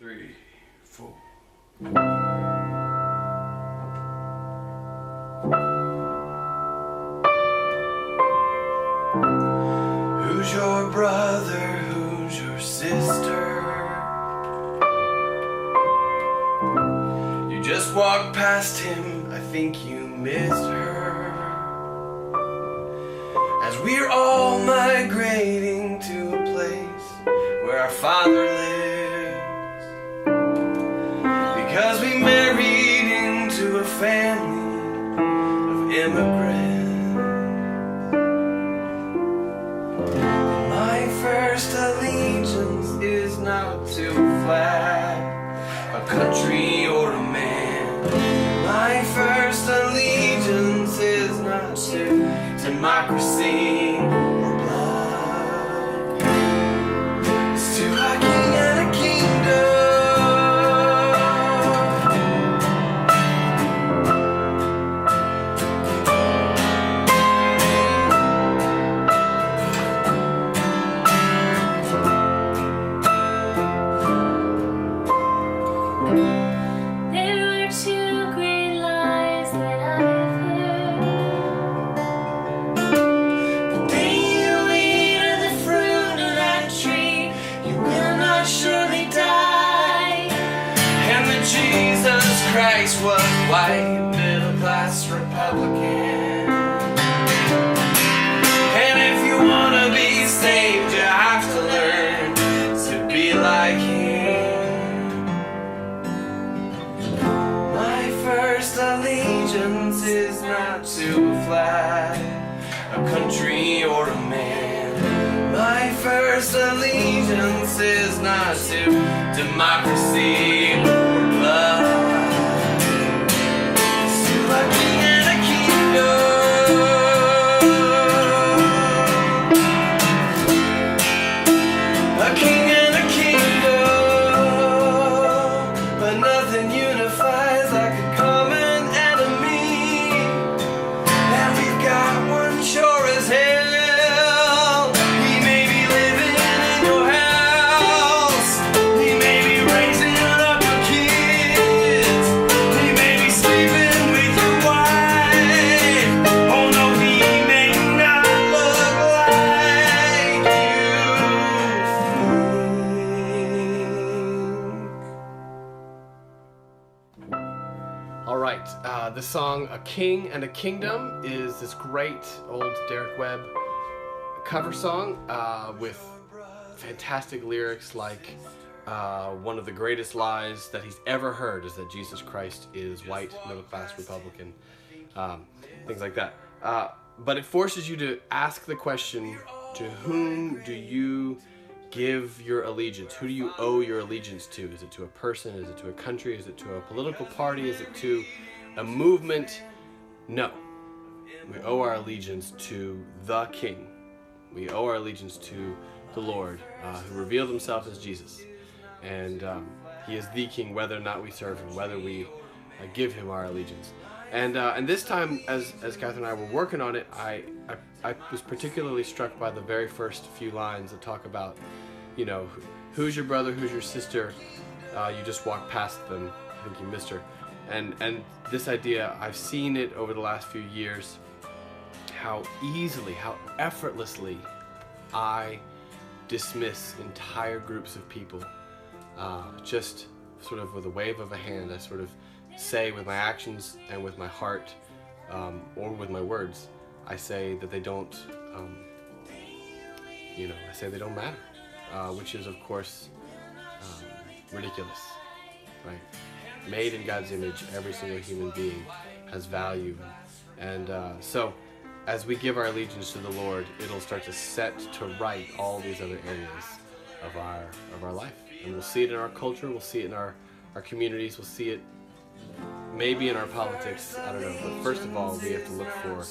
3, 4. Who's your brother? Who's your sister? You just walked past him, I think you missed her. As we're all migrating to a place where our Father lives, because we married into a family of immigrants. My first allegiance is not to a flag, a country, or a man. My first allegiance is not to democracy or blood. It's to a king and a kingdom. Jesus Christ was white, middle-class Republican. And if you want to be saved, you have to learn to be like him. My first allegiance is not to a flag, a country, or a man. My first allegiance is not to democracy or blood. It's to a king and a kingdom. A king and a kingdom. But nothing unifies like a common enemy. And we've got one sure as hell. The song A King and a Kingdom is this great old Derek Webb cover song with fantastic lyrics like one of the greatest lies that he's ever heard is that Jesus Christ is white, middle-class Republican, things like that. But it forces you to ask the question, to whom do you give your allegiance? Who do you owe your allegiance to? Is it to a person? Is it to a country? Is it to a political party? Is it to a movement? No. We owe our allegiance to the King. We owe our allegiance to the Lord, who revealed himself as Jesus. And he is the King, whether or not we serve him, whether we give him our allegiance. And this time, as Catherine and I were working on it, I was particularly struck by the very first few lines that talk about, you know, who's your brother, who's your sister? You just walked past them. I think you missed her. And this idea, I've seen it over the last few years, how easily, how effortlessly I dismiss entire groups of people. Just sort of with a wave of a hand, I sort of say with my actions and with my heart, or with my words, I say that they don't, I say they don't matter, which is of course ridiculous, right? Made in God's image, every single human being has value, and so as we give our allegiance to the Lord, it'll start to set to right all these other areas of our life, and we'll see it in our culture, we'll see it in our communities, we'll see it maybe in our politics, I don't know, but first of all, we have to look for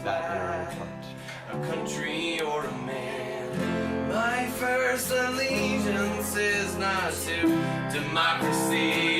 that in our own heart. A country or a man. My first allegiance is not to democracy